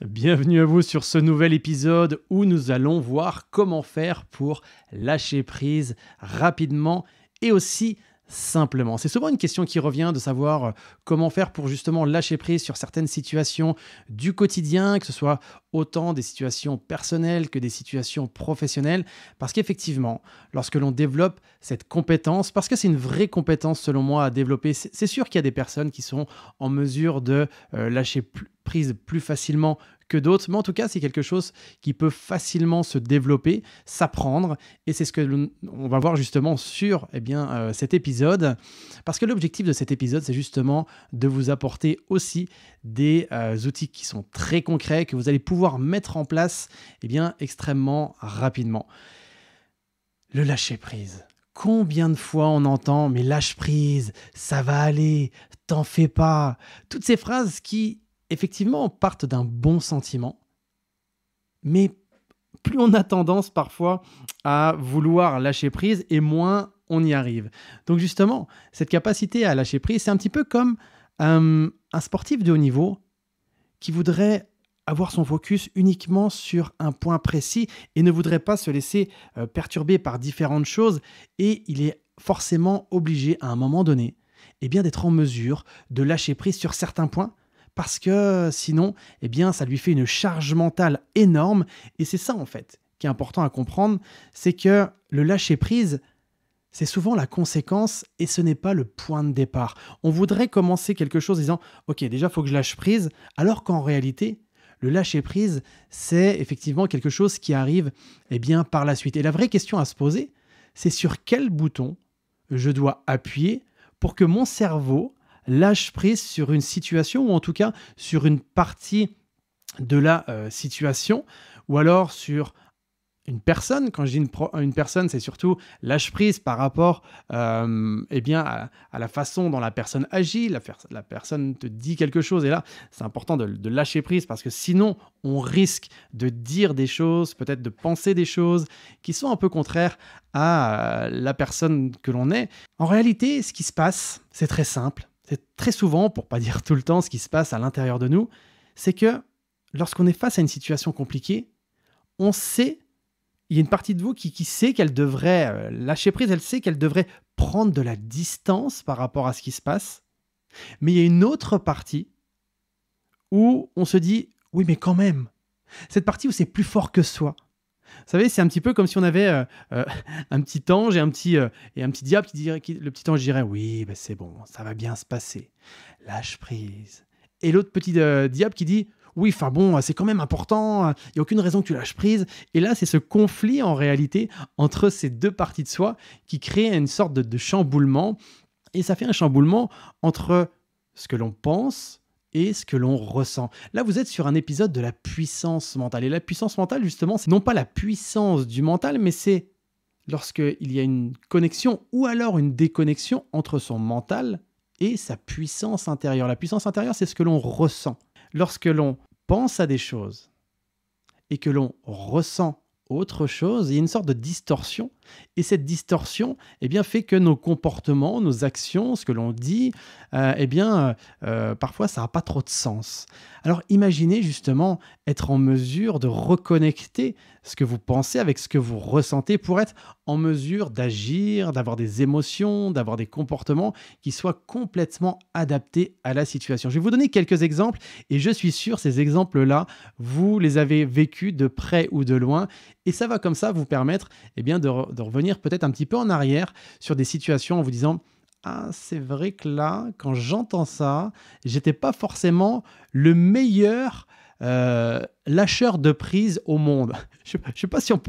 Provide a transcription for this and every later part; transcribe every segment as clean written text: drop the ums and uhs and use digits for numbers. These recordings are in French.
Bienvenue à vous sur ce nouvel épisode où nous allons voir comment faire pour lâcher prise rapidement et aussi simplement. C'est souvent une question qui revient de savoir comment faire pour justement lâcher prise sur certaines situations du quotidien, que ce soit autant des situations personnelles que des situations professionnelles, parce qu'effectivement, lorsque l'on développe cette compétence, parce que c'est une vraie compétence selon moi à développer, c'est sûr qu'il y a des personnes qui sont en mesure de lâcher prise plus facilement que d'autres, mais en tout cas, c'est quelque chose qui peut facilement se développer, s'apprendre, et c'est ce que l'on va voir justement sur cet épisode, parce que l'objectif de cet épisode, c'est justement de vous apporter aussi des outils qui sont très concrets, que vous allez pouvoir mettre en place extrêmement rapidement. Le lâcher prise. Combien de fois on entend « mais lâche prise, ça va aller, t'en fais pas ». Toutes ces phrases qui, effectivement, partent d'un bon sentiment, mais plus on a tendance parfois à vouloir lâcher prise et moins on y arrive. Donc justement, cette capacité à lâcher prise, c'est un petit peu comme un sportif de haut niveau qui voudrait avoir son focus uniquement sur un point précis et ne voudrait pas se laisser perturber par différentes choses, et il est forcément obligé à un moment donné d'être en mesure de lâcher prise sur certains points, parce que sinon, ça lui fait une charge mentale énorme. Et c'est ça, en fait, qui est important à comprendre, c'est que le lâcher-prise, c'est souvent la conséquence et ce n'est pas le point de départ. On voudrait commencer quelque chose en disant « Ok, déjà, il faut que je lâche prise », alors qu'en réalité, le lâcher-prise, c'est effectivement quelque chose qui arrive par la suite. Et la vraie question à se poser, c'est sur quel bouton je dois appuyer pour que mon cerveau lâche prise sur une situation, ou en tout cas sur une partie de la situation, ou alors sur une personne. Quand je dis une personne, c'est surtout lâche prise par rapport à la façon dont la personne agit. La personne te dit quelque chose, et là, c'est important de lâcher prise, parce que sinon, on risque de dire des choses, peut-être de penser des choses qui sont un peu contraires à la personne que l'on est. En réalité, ce qui se passe, c'est très simple. C'est très souvent, pour pas dire tout le temps, ce qui se passe à l'intérieur de nous, c'est que lorsqu'on est face à une situation compliquée, on sait, il y a une partie de vous qui sait qu'elle devrait lâcher prise, elle sait qu'elle devrait prendre de la distance par rapport à ce qui se passe, mais il y a une autre partie où on se dit « oui, mais quand même », cette partie où c'est plus fort que soi. Vous savez, c'est un petit peu comme si on avait un petit ange et un petit diable le petit ange dirait « oui, ben c'est bon, ça va bien se passer, lâche prise ». Et l'autre petit diable qui dit « oui, enfin bon, c'est quand même important, il n'y a aucune raison que tu lâches prise ». Et là, c'est ce conflit en réalité entre ces deux parties de soi qui crée une sorte de chamboulement. Et ça fait un chamboulement entre ce que l'on pense et ce que l'on ressent. Là, vous êtes sur un épisode de la puissance mentale. Et la puissance mentale, justement, c'est non pas la puissance du mental, mais c'est lorsqu'il y a une connexion ou alors une déconnexion entre son mental et sa puissance intérieure. La puissance intérieure, c'est ce que l'on ressent. Lorsque l'on pense à des choses et que l'on ressent autre chose, il y a une sorte de distorsion. Et cette distorsion fait que nos comportements, nos actions, ce que l'on dit, parfois ça n'a pas trop de sens. Alors imaginez justement être en mesure de reconnecter ce que vous pensez avec ce que vous ressentez pour être en mesure d'agir, d'avoir des émotions, d'avoir des comportements qui soient complètement adaptés à la situation. Je vais vous donner quelques exemples et je suis sûr ces exemples-là, vous les avez vécus de près ou de loin, et ça va comme ça vous permettre de revenir peut-être un petit peu en arrière sur des situations en vous disant « Ah, c'est vrai que là, quand j'entends ça, j'étais pas forcément le meilleur lâcheur de prise au monde. » Je sais pas si on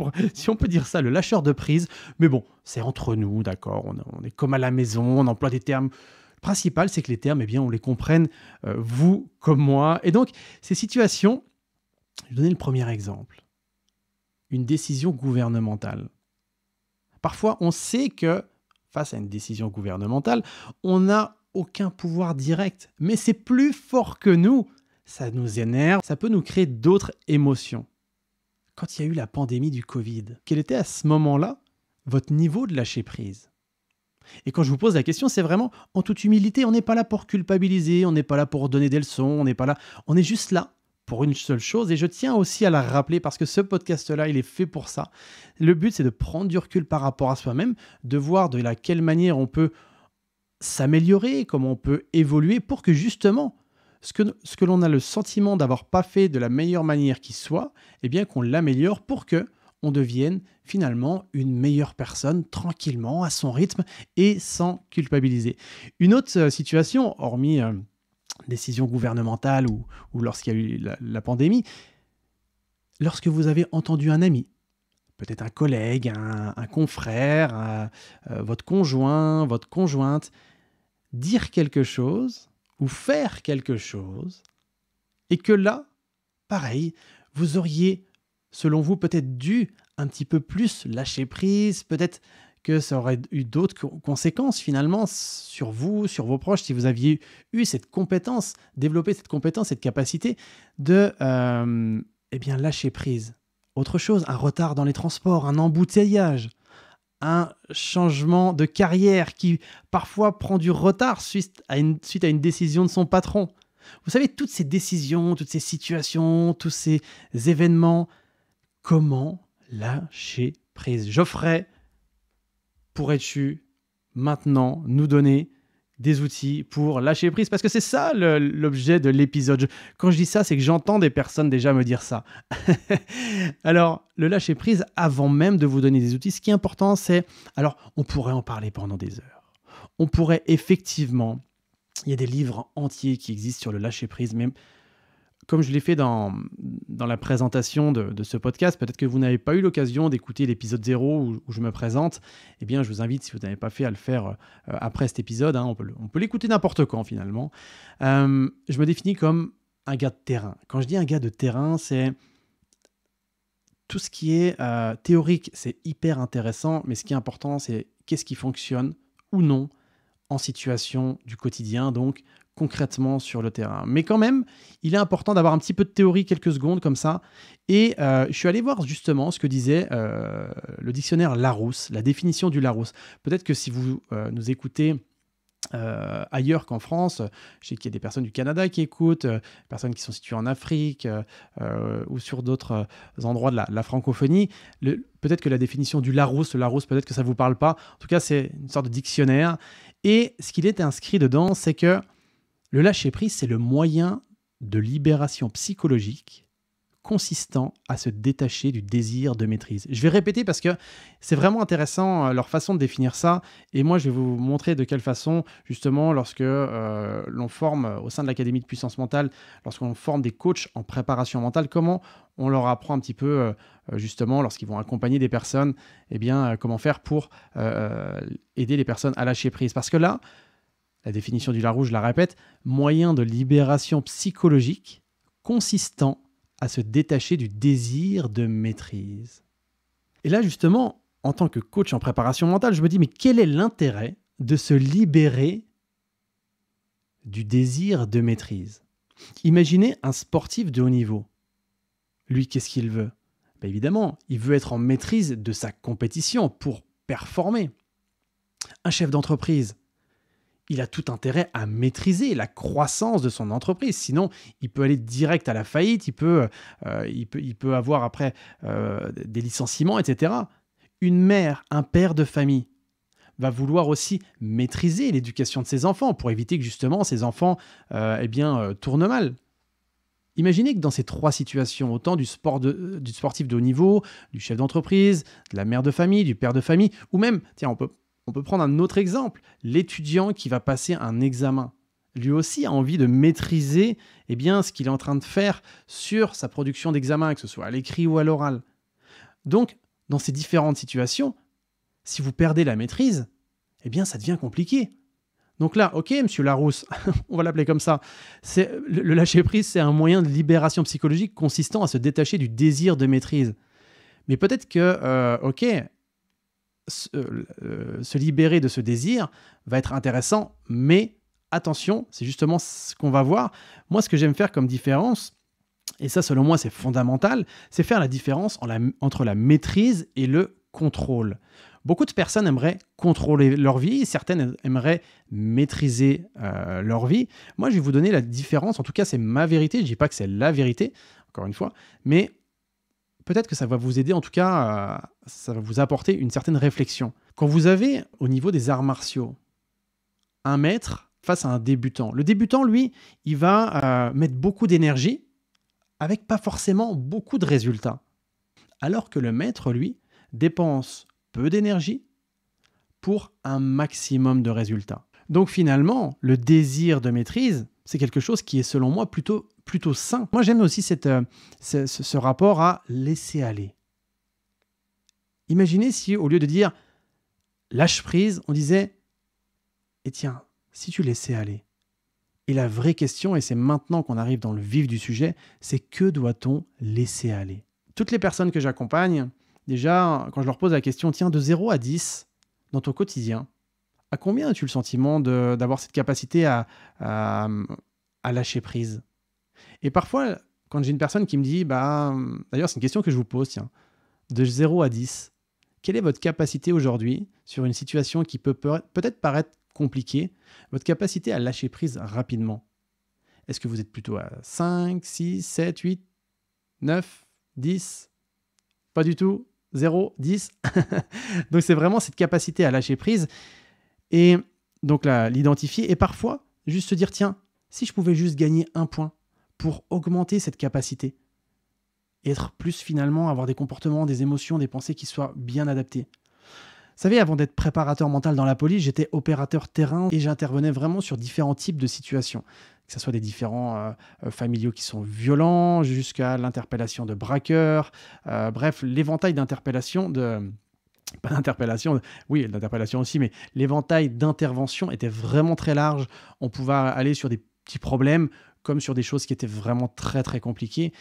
peut dire ça, le lâcheur de prise, mais bon, c'est entre nous, d'accord, on est comme à la maison, on emploie des termes. Le principal, c'est que les termes, on les comprenne, vous comme moi. Et donc, ces situations, je vais donner le premier exemple. Une décision gouvernementale. Parfois, on sait que face à une décision gouvernementale, on n'a aucun pouvoir direct, mais c'est plus fort que nous. Ça nous énerve, ça peut nous créer d'autres émotions. Quand il y a eu la pandémie du Covid, quel était à ce moment-là votre niveau de lâcher prise? Et quand je vous pose la question, c'est vraiment en toute humilité, on n'est pas là pour culpabiliser, on n'est pas là pour donner des leçons, on n'est pas là, on est juste là pour une seule chose, et je tiens aussi à la rappeler parce que ce podcast-là, il est fait pour ça. Le but, c'est de prendre du recul par rapport à soi-même, de voir de quelle manière on peut s'améliorer, comment on peut évoluer pour que justement, ce que l'on a le sentiment d'avoir pas fait de la meilleure manière qui soit, eh bien qu'on l'améliore pour que on devienne finalement une meilleure personne tranquillement, à son rythme et sans culpabiliser. Une autre situation, hormis décision gouvernementale ou lorsqu'il y a eu la pandémie, lorsque vous avez entendu un ami, peut-être un collègue, un confrère, votre conjoint, votre conjointe, dire quelque chose ou faire quelque chose, et que là, pareil, vous auriez, selon vous, peut-être dû un petit peu plus lâcher prise, peut-être que ça aurait eu d'autres conséquences finalement sur vous, sur vos proches, si vous aviez eu cette compétence, développé cette compétence, cette capacité de lâcher prise. Autre chose, un retard dans les transports, un embouteillage, un changement de carrière qui parfois prend du retard suite à une décision de son patron. Vous savez, toutes ces décisions, toutes ces situations, tous ces événements, comment lâcher prise? Geoffrey, pourrais-tu maintenant nous donner des outils pour lâcher prise? Parce que c'est ça l'objet de l'épisode. Quand je dis ça, c'est que j'entends des personnes déjà me dire ça. Alors, le lâcher prise, avant même de vous donner des outils, ce qui est important, c'est... Alors, on pourrait en parler pendant des heures. On pourrait effectivement... Il y a des livres entiers qui existent sur le lâcher prise, mais comme je l'ai fait dans la présentation de ce podcast, peut-être que vous n'avez pas eu l'occasion d'écouter l'épisode 0 où je me présente, eh bien je vous invite, si vous n'avez pas fait, à le faire après cet épisode. On peut l'écouter n'importe quand finalement. Je me définis comme un gars de terrain. Quand je dis un gars de terrain, c'est tout ce qui est théorique, c'est hyper intéressant, mais ce qui est important, c'est qu'est-ce qui fonctionne ou non en situation du quotidien, donc concrètement sur le terrain. Mais quand même, il est important d'avoir un petit peu de théorie, quelques secondes comme ça. Et je suis allé voir justement ce que disait le dictionnaire Larousse, la définition du Larousse. Peut-être que si vous nous écoutez ailleurs qu'en France, je sais qu'il y a des personnes du Canada qui écoutent, personnes qui sont situées en Afrique ou sur d'autres endroits de la francophonie. Peut-être que la définition du Larousse, peut-être que ça ne vous parle pas. En tout cas, c'est une sorte de dictionnaire. Et ce qu'il est inscrit dedans, c'est que le lâcher-prise, c'est le moyen de libération psychologique consistant à se détacher du désir de maîtrise. Je vais répéter parce que c'est vraiment intéressant leur façon de définir ça. Et moi, je vais vous montrer de quelle façon, justement, lorsque l'on forme au sein de l'Académie de puissance mentale, lorsqu'on forme des coachs en préparation mentale, comment on leur apprend un petit peu, justement, lorsqu'ils vont accompagner des personnes, comment faire pour aider les personnes à lâcher prise. Parce que là, la définition du Larousse, je la répète, moyen de libération psychologique consistant à se détacher du désir de maîtrise. Et là, justement, en tant que coach en préparation mentale, je me dis, mais quel est l'intérêt de se libérer du désir de maîtrise? Imaginez un sportif de haut niveau. Lui, qu'est-ce qu'il veut? Évidemment, il veut être en maîtrise de sa compétition pour performer. Un chef d'entreprise, il a tout intérêt à maîtriser la croissance de son entreprise. Sinon, il peut aller direct à la faillite, il peut avoir après des licenciements, etc. Une mère, un père de famille va vouloir aussi maîtriser l'éducation de ses enfants pour éviter que justement ses enfants tournent mal. Imaginez que dans ces trois situations, autant du sportif de haut niveau, du chef d'entreprise, de la mère de famille, du père de famille, ou même, on peut prendre un autre exemple, l'étudiant qui va passer un examen. Lui aussi a envie de maîtriser ce qu'il est en train de faire sur sa production d'examen, que ce soit à l'écrit ou à l'oral. Donc, dans ces différentes situations, si vous perdez la maîtrise, ça devient compliqué. Donc là, ok, monsieur Larousse, on va l'appeler comme ça, le lâcher-prise, c'est un moyen de libération psychologique consistant à se détacher du désir de maîtrise. Mais peut-être que, se libérer de ce désir va être intéressant, mais attention, c'est justement ce qu'on va voir. Moi, ce que j'aime faire comme différence, et ça, selon moi, c'est fondamental, c'est faire la différence entre la maîtrise et le contrôle. Beaucoup de personnes aimeraient contrôler leur vie, certaines aimeraient maîtriser leur vie. Moi, je vais vous donner la différence, en tout cas, c'est ma vérité, je ne dis pas que c'est la vérité, encore une fois, mais peut-être que ça va vous aider, en tout cas, ça va vous apporter une certaine réflexion. Quand vous avez, au niveau des arts martiaux, un maître face à un débutant, le débutant, lui, il va mettre beaucoup d'énergie avec pas forcément beaucoup de résultats. Alors que le maître, lui, dépense peu d'énergie pour un maximum de résultats. Donc finalement, le désir de maîtrise, c'est quelque chose qui est selon moi plutôt sain. Moi j'aime aussi ce rapport à laisser aller. Imaginez si au lieu de dire lâche prise, on disait et tiens, si tu laissais aller. Et la vraie question, et c'est maintenant qu'on arrive dans le vif du sujet, c'est que doit-on laisser aller? Toutes les personnes que j'accompagne, déjà, quand je leur pose la question, tiens, de 0 à 10, dans ton quotidien, à combien as-tu le sentiment d'avoir cette capacité à lâcher prise? Et parfois, quand j'ai une personne qui me dit, d'ailleurs, c'est une question que je vous pose, tiens, de 0 à 10, quelle est votre capacité aujourd'hui sur une situation qui peut peut-être paraître compliquée, votre capacité à lâcher prise rapidement? Est-ce que vous êtes plutôt à 5, 6, 7, 8, 9, 10? Pas du tout. 0, 10. Donc c'est vraiment cette capacité à lâcher prise et donc l'identifier et parfois juste se dire tiens, si je pouvais juste gagner un point pour augmenter cette capacité et être plus finalement, avoir des comportements, des émotions, des pensées qui soient bien adaptées. Vous savez, avant d'être préparateur mental dans la police, j'étais opérateur terrain et j'intervenais vraiment sur différents types de situations. Que ce soit des différents familiaux qui sont violents, jusqu'à l'interpellation de braqueurs, bref, l'éventail d'interpellation pas d'interpellation, oui, d'interpellation aussi, mais l'éventail d'intervention était vraiment très large. On pouvait aller sur des petits problèmes comme sur des choses qui étaient vraiment très, très compliquées.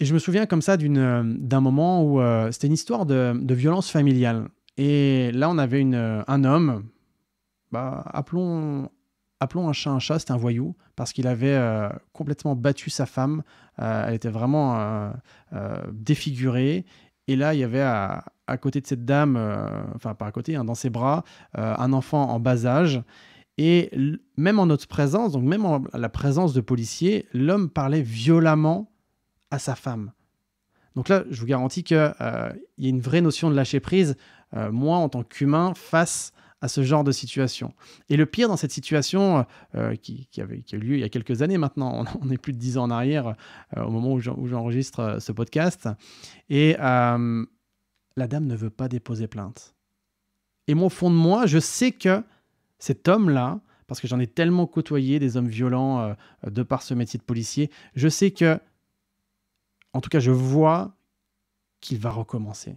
Et je me souviens comme ça d'un moment où c'était une histoire de violence familiale. Et là, on avait un homme, appelons un chat, c'était un voyou, parce qu'il avait complètement battu sa femme. Elle était vraiment défigurée. Et là, il y avait à côté de cette dame, enfin pas à côté, hein, dans ses bras, un enfant en bas âge. Et même en notre présence, donc même en la présence de policiers, l'homme parlait violemment à sa femme. Donc là, je vous garantis qu'il y a une vraie notion de lâcher prise, moi en tant qu'humain, face à ce genre de situation. Et le pire dans cette situation, qui a eu lieu il y a quelques années maintenant, on est plus de 10 ans en arrière, au moment où j'enregistre ce podcast, et la dame ne veut pas déposer plainte. Et moi, au fond de moi, je sais que cet homme-là, parce que j'en ai tellement côtoyé des hommes violents de par ce métier de policier, je sais que, en tout cas, je vois qu'il va recommencer.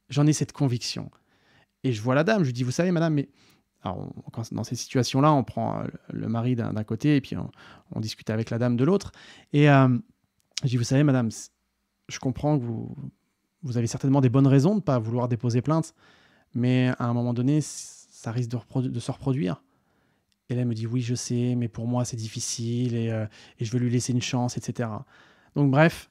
J'en ai cette conviction. Et je vois la dame, je lui dis, vous savez, madame, mais... Alors, dans ces situations-là, on prend le mari d'un côté et puis on discute avec la dame de l'autre. Et je dis, vous savez, madame, je comprends que vous avez certainement des bonnes raisons de ne pas vouloir déposer plainte, mais à un moment donné, ça risque de se reproduire. Et là, elle me dit, oui, je sais, mais pour moi, c'est difficile et je veux lui laisser une chance, etc. Donc bref,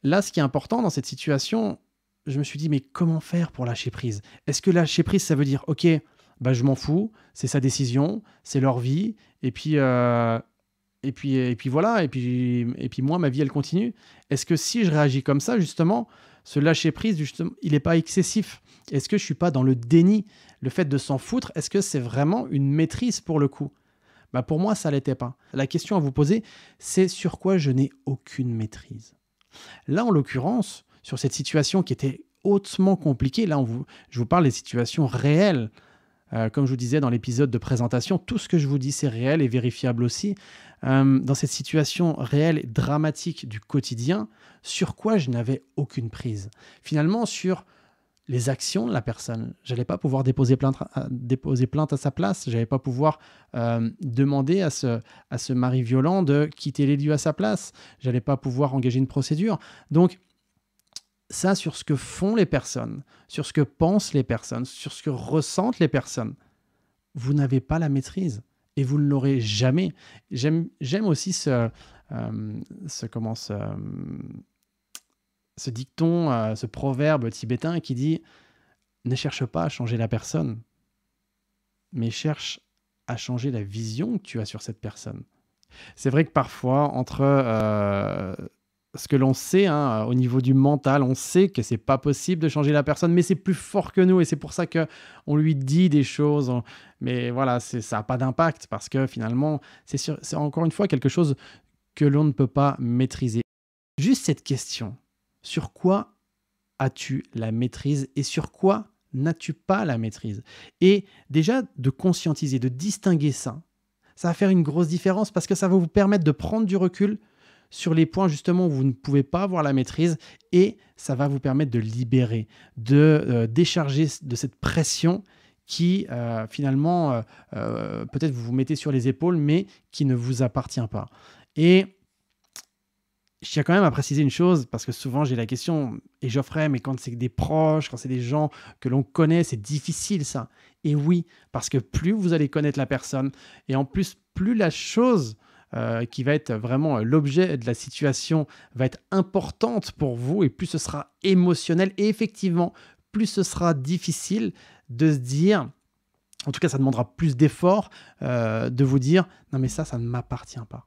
là, ce qui est important dans cette situation, je me suis dit, mais comment faire pour lâcher prise? Est-ce que lâcher prise, ça veut dire, ok, je m'en fous, c'est sa décision, c'est leur vie, et puis voilà, et puis moi, ma vie, elle continue. Est-ce que si je réagis comme ça, justement, ce lâcher prise, justement, il n'est pas excessif? Est-ce que je ne suis pas dans le déni? Le fait de s'en foutre, est-ce que c'est vraiment une maîtrise pour le coup? Pour moi, ça ne l'était pas. La question à vous poser, c'est sur quoi je n'ai aucune maîtrise. Là, en l'occurrence, sur cette situation qui était hautement compliquée, là, je vous parle des situations réelles. Comme je vous disais dans l'épisode de présentation, tout ce que je vous dis, c'est réel et vérifiable aussi. Dans cette situation réelle et dramatique du quotidien, sur quoi je n'avais aucune prise? Finalement, sur les actions de la personne. Je n'allais pas pouvoir déposer plainte à sa place. Je n'allais pas pouvoir demander à ce mari violent de quitter les lieux à sa place. Je n'allais pas pouvoir engager une procédure. Donc, ça, sur ce que font les personnes, sur ce que pensent les personnes, sur ce que ressentent les personnes, vous n'avez pas la maîtrise et vous ne l'aurez jamais. J'aime aussi ce dicton, ce proverbe tibétain qui dit ne cherche pas à changer la personne, mais cherche à changer la vision que tu as sur cette personne. C'est vrai que parfois, entre ce que l'on sait, hein, au niveau du mental, on sait que c'est pas possible de changer la personne, mais c'est plus fort que nous et c'est pour ça que on lui dit des choses. Mais voilà, ça n'a pas d'impact parce que finalement, c'est encore une fois quelque chose que l'on ne peut pas maîtriser. Juste cette question, sur quoi as-tu la maîtrise et sur quoi n'as-tu pas la maîtrise? Et déjà, de conscientiser, de distinguer ça, ça va faire une grosse différence parce que ça va vous permettre de prendre du recul sur les points justement où vous ne pouvez pas avoir la maîtrise et ça va vous permettre de libérer, de décharger de cette pression qui finalement peut-être vous vous mettez sur les épaules mais qui ne vous appartient pas. Et je tiens quand même à préciser une chose, parce que souvent j'ai la question, et Geoffrey, mais quand c'est des proches, quand c'est des gens que l'on connaît, c'est difficile ça. Et oui, parce que plus vous allez connaître la personne, et en plus, plus la chose qui va être vraiment l'objet de la situation va être importante pour vous, et plus ce sera émotionnel, et effectivement, plus ce sera difficile de se dire, en tout cas ça demandera plus d'efforts, de vous dire, non mais ça ne m'appartient pas.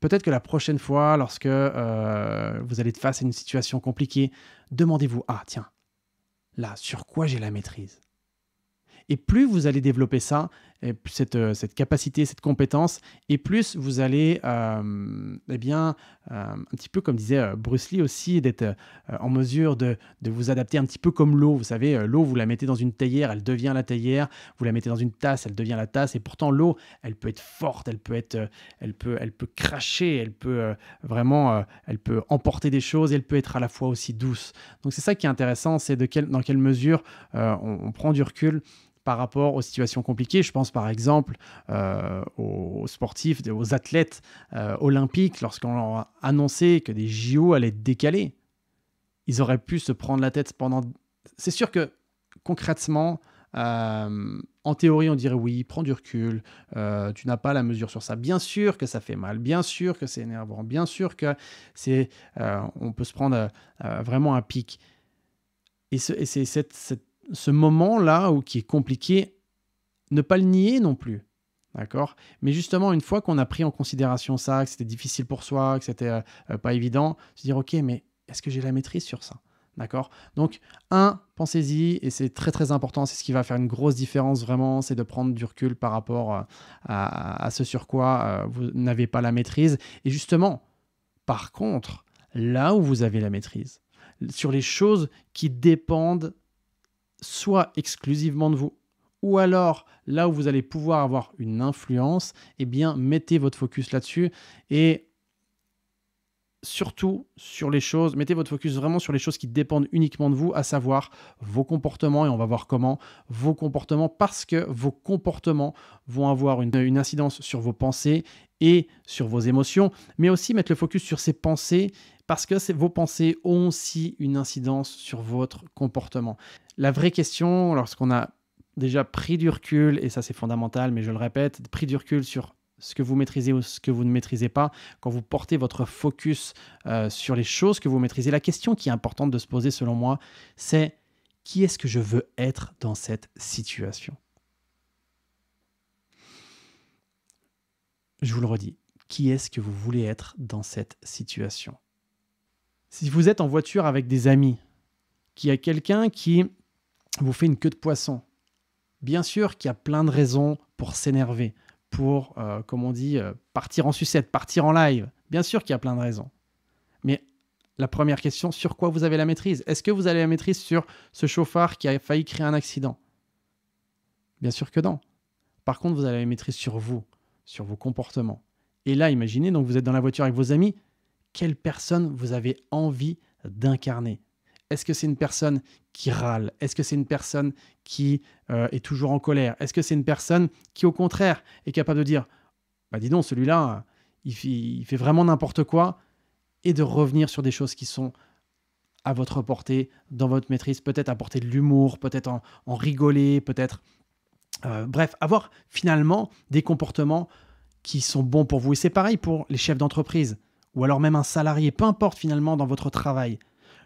Peut-être que la prochaine fois, lorsque vous allez être face à une situation compliquée, demandez-vous, ah tiens, là, sur quoi j'ai la maîtrise? Et plus vous allez développer ça, et cette capacité, cette compétence, et plus vous allez, un petit peu comme disait Bruce Lee aussi, d'être en mesure de vous adapter un petit peu comme l'eau. Vous savez, l'eau, vous la mettez dans une théière, elle devient la théière. Vous la mettez dans une tasse, elle devient la tasse. Et pourtant, l'eau, elle peut être forte, elle peut cracher, elle peut elle peut emporter des choses, et elle peut être à la fois aussi douce. Donc c'est ça qui est intéressant, c'est dans quelle mesure on prend du recul par rapport aux situations compliquées. Je pense par exemple aux sportifs, aux athlètes olympiques, lorsqu'on leur a annoncé que des JO allaient être décalés. Ils auraient pu se prendre la tête pendant... C'est sûr que concrètement, en théorie, on dirait oui, prends du recul, tu n'as pas la mesure sur ça. Bien sûr que ça fait mal, bien sûr que c'est énervant, bien sûr que on peut se prendre vraiment un pic. Et c'est ce moment-là qui est compliqué, ne pas le nier non plus, d'accord? Mais justement, une fois qu'on a pris en considération ça, que c'était difficile pour soi, que c'était pas évident, se dire, ok, mais est-ce que j'ai la maîtrise sur ça? D'accord? Donc, pensez-y, et c'est très très important, c'est ce qui va faire une grosse différence vraiment, c'est de prendre du recul par rapport à ce sur quoi vous n'avez pas la maîtrise. Et justement, par contre, là où vous avez la maîtrise, sur les choses qui dépendent soit exclusivement de vous, ou alors là où vous allez pouvoir avoir une influence, eh bien mettez votre focus là-dessus et surtout sur les choses, mettez votre focus vraiment sur les choses qui dépendent uniquement de vous, à savoir vos comportements, et on va voir comment vos comportements, parce que vos comportements vont avoir une incidence sur vos pensées et sur vos émotions, mais aussi mettre le focus sur ces pensées, parce que vos pensées ont aussi une incidence sur votre comportement. La vraie question, lorsqu'on a déjà pris du recul, et ça c'est fondamental, mais je le répète, pris du recul sur ce que vous maîtrisez ou ce que vous ne maîtrisez pas, quand vous portez votre focus sur les choses que vous maîtrisez, la question qui est importante de se poser selon moi, c'est qui est-ce que je veux être dans cette situation? Je vous le redis, qui est-ce que vous voulez être dans cette situation? Si vous êtes en voiture avec des amis, qu'il y a quelqu'un qui vous fait une queue de poisson, bien sûr qu'il y a plein de raisons pour s'énerver, pour, comme on dit, partir en sucette, partir en live. Bien sûr qu'il y a plein de raisons. Mais la première question, sur quoi vous avez la maîtrise? Est-ce que vous avez la maîtrise sur ce chauffard qui a failli créer un accident? Bien sûr que non. Par contre, vous avez la maîtrise sur vous, sur vos comportements. Et là, imaginez, donc vous êtes dans la voiture avec vos amis, quelle personne vous avez envie d'incarner? Est-ce que c'est une personne qui râle? Est-ce que c'est une personne qui est toujours en colère? Est-ce que c'est une personne qui, au contraire, est capable de dire « Bah dis donc, celui-là, il fait vraiment n'importe quoi » et de revenir sur des choses qui sont à votre portée, dans votre maîtrise, peut-être apporter de l'humour, peut-être en rigoler, peut-être... bref, avoir finalement des comportements qui sont bons pour vous. Et c'est pareil pour les chefs d'entreprise, ou alors même un salarié, peu importe finalement dans votre travail.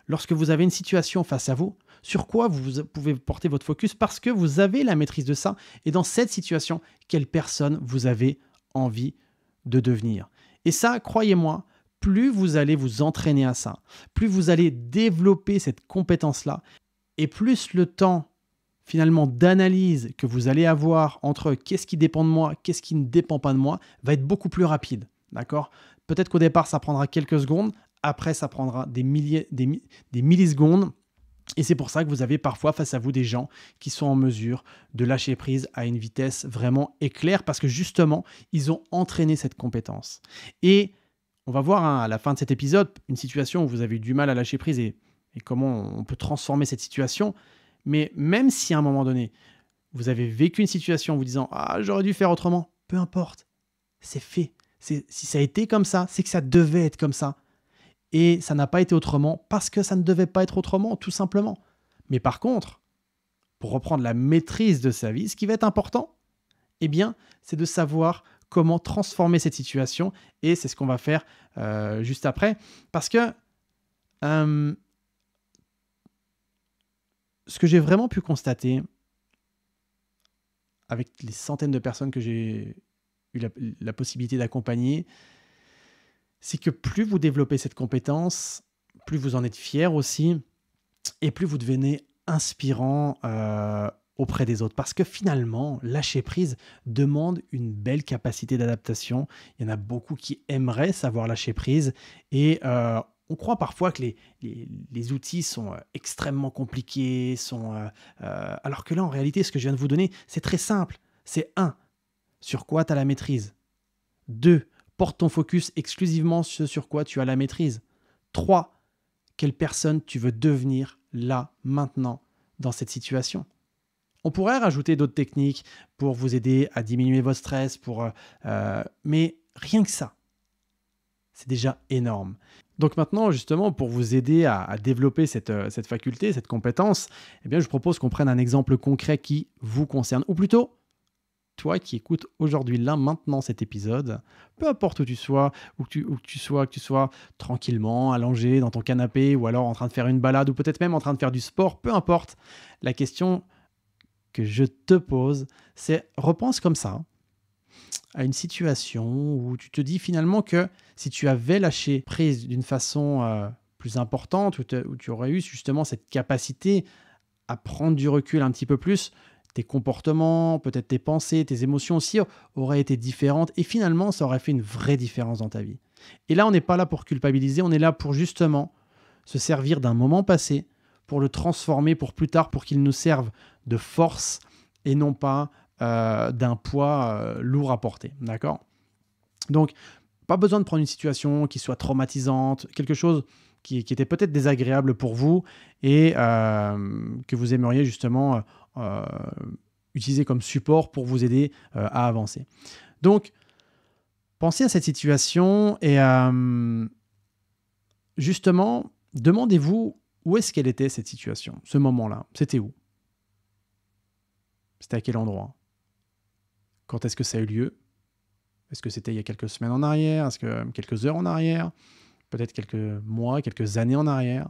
lorsque vous avez une situation face à vous, sur quoi vous pouvez porter votre focus parce que vous avez la maîtrise de ça. Et dans cette situation, quelle personne vous avez envie de devenir. Et ça, croyez-moi, plus vous allez vous entraîner à ça, plus vous allez développer cette compétence-là, et plus le temps finalement d'analyse que vous allez avoir entre qu'est-ce qui dépend de moi, qu'est-ce qui ne dépend pas de moi, va être beaucoup plus rapide. D'accord ? Peut-être qu'au départ, ça prendra quelques secondes. Après, ça prendra des millisecondes. Et c'est pour ça que vous avez parfois face à vous des gens qui sont en mesure de lâcher prise à une vitesse vraiment éclair parce que justement, ils ont entraîné cette compétence. Et on va voir à la fin de cet épisode une situation où vous avez eu du mal à lâcher prise et comment on peut transformer cette situation. Mais même si à un moment donné, vous avez vécu une situation en vous disant « Ah, j'aurais dû faire autrement », peu importe, c'est fait. Si ça a été comme ça, c'est que ça devait être comme ça. Et ça n'a pas été autrement parce que ça ne devait pas être autrement, tout simplement. Mais par contre, pour reprendre la maîtrise de sa vie, ce qui va être important, eh bien, c'est de savoir comment transformer cette situation. Et c'est ce qu'on va faire juste après. Parce que ce que j'ai vraiment pu constater avec les centaines de personnes que j'ai eu la possibilité d'accompagner, c'est que plus vous développez cette compétence, plus vous en êtes fier aussi, et plus vous devenez inspirant auprès des autres. Parce que finalement, lâcher prise demande une belle capacité d'adaptation. Il y en a beaucoup qui aimeraient savoir lâcher prise, et on croit parfois que les outils sont extrêmement compliqués, alors que là, en réalité, ce que je viens de vous donner, c'est très simple. C'est 1, sur quoi tu as la maîtrise. 2, porte ton focus exclusivement sur quoi tu as la maîtrise. 3, quelle personne tu veux devenir là, maintenant, dans cette situation. On pourrait rajouter d'autres techniques pour vous aider à diminuer votre stress, mais rien que ça, c'est déjà énorme. Donc maintenant, justement, pour vous aider à développer cette faculté, cette compétence, eh bien, je propose qu'on prenne un exemple concret qui vous concerne, ou plutôt, toi qui écoutes aujourd'hui, là, maintenant, cet épisode, peu importe où tu sois, que tu sois tranquillement, allongé dans ton canapé, ou alors en train de faire une balade, ou peut-être même en train de faire du sport, peu importe. La question que je te pose, c'est repense comme ça à une situation où tu te dis finalement que si tu avais lâché prise d'une façon plus importante, où tu aurais eu justement cette capacité à prendre du recul un petit peu plus, tes comportements, peut-être tes pensées, tes émotions aussi auraient été différentes et finalement, ça aurait fait une vraie différence dans ta vie. Et là, on n'est pas là pour culpabiliser, on est là pour justement se servir d'un moment passé, pour le transformer pour plus tard, pour qu'il nous serve de force et non pas d'un poids lourd à porter. D'accord ? Donc, pas besoin de prendre une situation qui soit traumatisante, quelque chose qui était peut-être désagréable pour vous et que vous aimeriez justement utiliser comme support pour vous aider à avancer. Donc, pensez à cette situation et justement, demandez-vous où est-ce qu'elle était cette situation, ce moment-là. C'était où ? C'était à quel endroit ? Quand est-ce que ça a eu lieu ? Est-ce que c'était il y a quelques semaines en arrière ? Est-ce que quelques heures en arrière ? Peut-être quelques mois, quelques années en arrière ?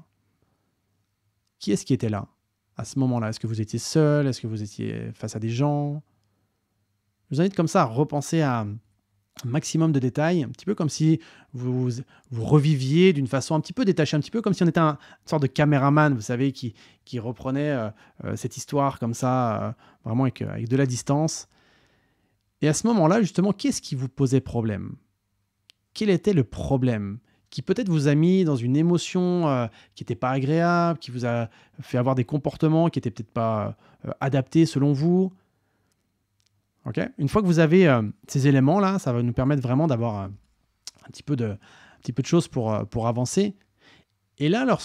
Qui est-ce qui était là à ce moment-là ? Est-ce que vous étiez seul ? Est-ce que vous étiez face à des gens ? Je vous invite comme ça à repenser à un maximum de détails, un petit peu comme si vous reviviez d'une façon un petit peu détachée, un petit peu comme si on était une sorte de caméraman, vous savez, qui reprenait cette histoire comme ça, vraiment avec de la distance. Et à ce moment-là, justement, qu'est-ce qui vous posait problème ? Quel était le problème qui peut-être vous a mis dans une émotion qui n'était pas agréable, qui vous a fait avoir des comportements qui n'étaient peut-être pas adaptés selon vous ? Okay ? Une fois que vous avez ces éléments-là, ça va nous permettre vraiment d'avoir un petit peu de choses pour avancer. Et là, là,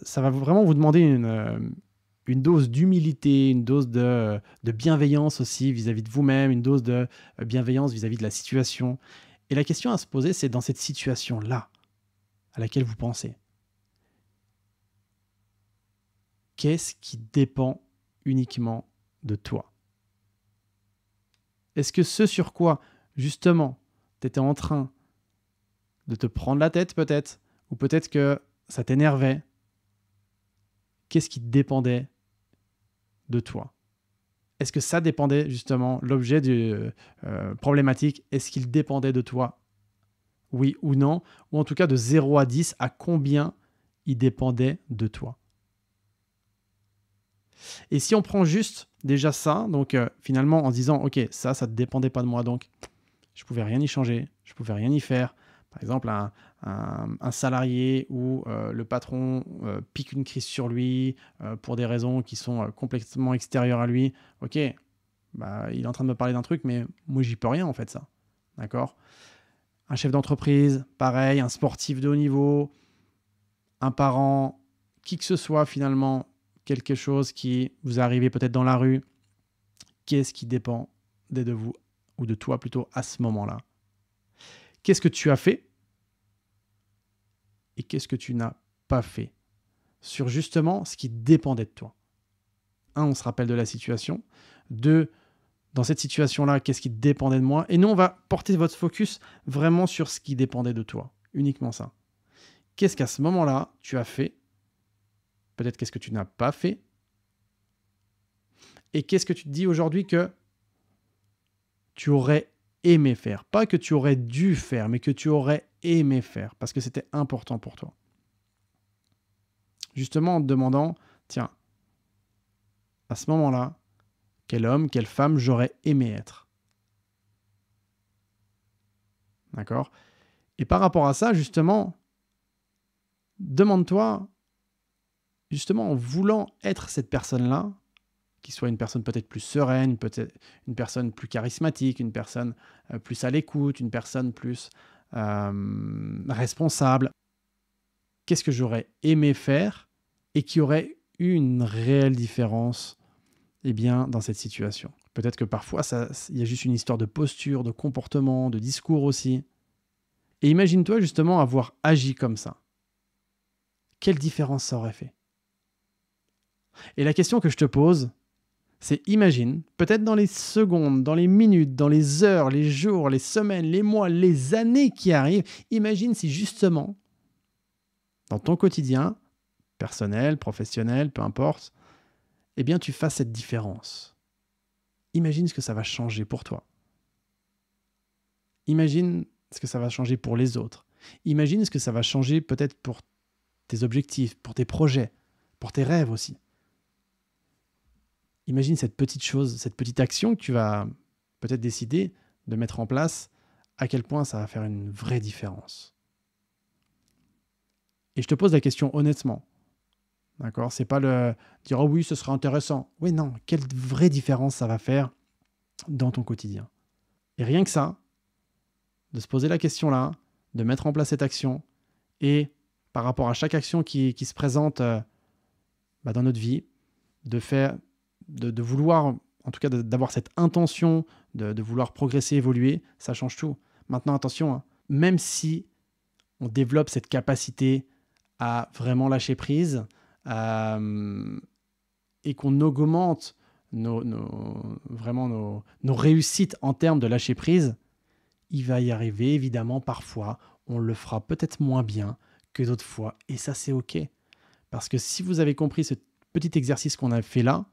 ça va vraiment vous demander une dose d'humilité, une dose de bienveillance aussi vis-à-vis de vous-même, une dose de bienveillance vis-à-vis de la situation. Et la question à se poser, c'est dans cette situation-là à laquelle vous pensez. Qu'est-ce qui dépend uniquement de toi ? Est-ce que ce sur quoi, justement, tu étais en train de te prendre la tête peut-être, ou peut-être que ça t'énervait, qu'est-ce qui dépendait de toi? Est-ce que ça dépendait justement, l'objet du problématique, est-ce qu'il dépendait de toi? Oui ou non? Ou en tout cas de 0 à 10, à combien il dépendait de toi? Et si on prend juste déjà ça, donc finalement en se disant: «OK, ça ne dépendait pas de moi, donc je pouvais rien y changer, je pouvais rien y faire». Par exemple, un salarié où le patron pique une crise sur lui pour des raisons qui sont complètement extérieures à lui. OK, bah, il est en train de me parler d'un truc, mais moi, j'y peux rien en fait, ça. D'accord? Un chef d'entreprise, pareil, un sportif de haut niveau, un parent, qui que ce soit finalement, quelque chose qui vous est arrivé peut-être dans la rue, qu'est-ce qui dépend de vous, ou de toi plutôt, à ce moment-là? Qu'est-ce que tu as fait et qu'est-ce que tu n'as pas fait sur justement ce qui dépendait de toi? Un, on se rappelle de la situation. Deux, dans cette situation-là, qu'est-ce qui dépendait de moi? Et nous, on va porter votre focus vraiment sur ce qui dépendait de toi. Uniquement ça. Qu'est-ce qu'à ce moment-là, tu as fait? Peut-être qu'est-ce que tu n'as pas fait? Et qu'est-ce que tu te dis aujourd'hui que tu aurais aimé faire? Pas que tu aurais dû faire, mais que tu aurais aimé faire, parce que c'était important pour toi. Justement en te demandant, tiens, à ce moment-là, quel homme, quelle femme j'aurais aimé être? D'accord? Et par rapport à ça, justement, demande-toi, justement en voulant être cette personne-là, qui soit une personne peut-être plus sereine, peut-être une personne plus charismatique, une personne plus à l'écoute, une personne plus responsable. Qu'est-ce que j'aurais aimé faire et qui aurait eu une réelle différence, eh bien, dans cette situation? Peut-être que parfois, il y a juste une histoire de posture, de comportement, de discours aussi. Et imagine-toi justement avoir agi comme ça. Quelle différence ça aurait fait? Et la question que je te pose, c'est imagine, peut-être dans les secondes, dans les minutes, dans les heures, les jours, les semaines, les mois, les années qui arrivent, imagine si justement, dans ton quotidien, personnel, professionnel, peu importe, eh bien tu fasses cette différence. Imagine ce que ça va changer pour toi. Imagine ce que ça va changer pour les autres. Imagine ce que ça va changer peut-être pour tes objectifs, pour tes projets, pour tes rêves aussi. Imagine cette petite chose, cette petite action que tu vas peut-être décider de mettre en place, à quel point ça va faire une vraie différence. Et je te pose la question honnêtement. D'accord? C'est pas le dire oh oui, ce sera intéressant. Oui, non, quelle vraie différence ça va faire dans ton quotidien. Et rien que ça, de se poser la question là, de mettre en place cette action et par rapport à chaque action qui se présente dans notre vie, de vouloir, en tout cas d'avoir cette intention de vouloir progresser, évoluer, ça change tout. Maintenant, attention, hein, même si on développe cette capacité à vraiment lâcher prise et qu'on augmente vraiment nos réussites en termes de lâcher prise, il va y arriver évidemment parfois, on le fera peut-être moins bien que d'autres fois et ça c'est OK. Parce que si vous avez compris ce petit exercice qu'on a fait là,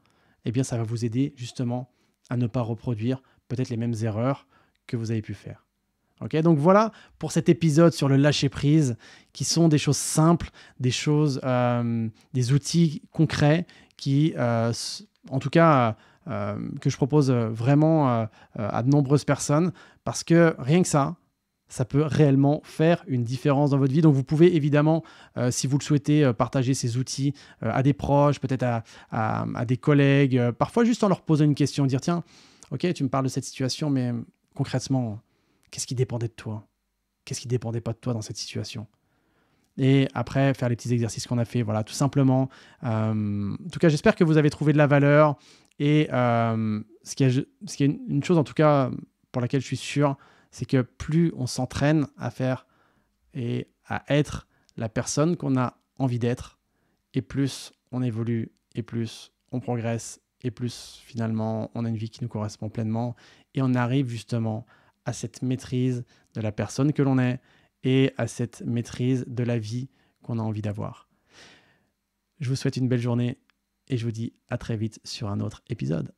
eh bien ça va vous aider justement à ne pas reproduire peut-être les mêmes erreurs que vous avez pu faire. Ok, donc voilà pour cet épisode sur le lâcher prise, qui sont des choses simples, des choses, des outils concrets qui, en tout cas, que je propose vraiment à de nombreuses personnes, parce que rien que ça peut réellement faire une différence dans votre vie. Donc vous pouvez évidemment, si vous le souhaitez, partager ces outils à des proches, peut-être à des collègues, parfois juste en leur posant une question, dire tiens, ok, tu me parles de cette situation, mais concrètement, qu'est-ce qui dépendait de toi? Qu'est-ce qui dépendait pas de toi dans cette situation? Et après, faire les petits exercices qu'on a fait, voilà, tout simplement. En tout cas, j'espère que vous avez trouvé de la valeur. Et ce qui est une chose, en tout cas, pour laquelle je suis sûr, c'est que plus on s'entraîne à faire et à être la personne qu'on a envie d'être, et plus on évolue, et plus on progresse, et plus finalement on a une vie qui nous correspond pleinement, et on arrive justement à cette maîtrise de la personne que l'on est et à cette maîtrise de la vie qu'on a envie d'avoir. Je vous souhaite une belle journée et je vous dis à très vite sur un autre épisode.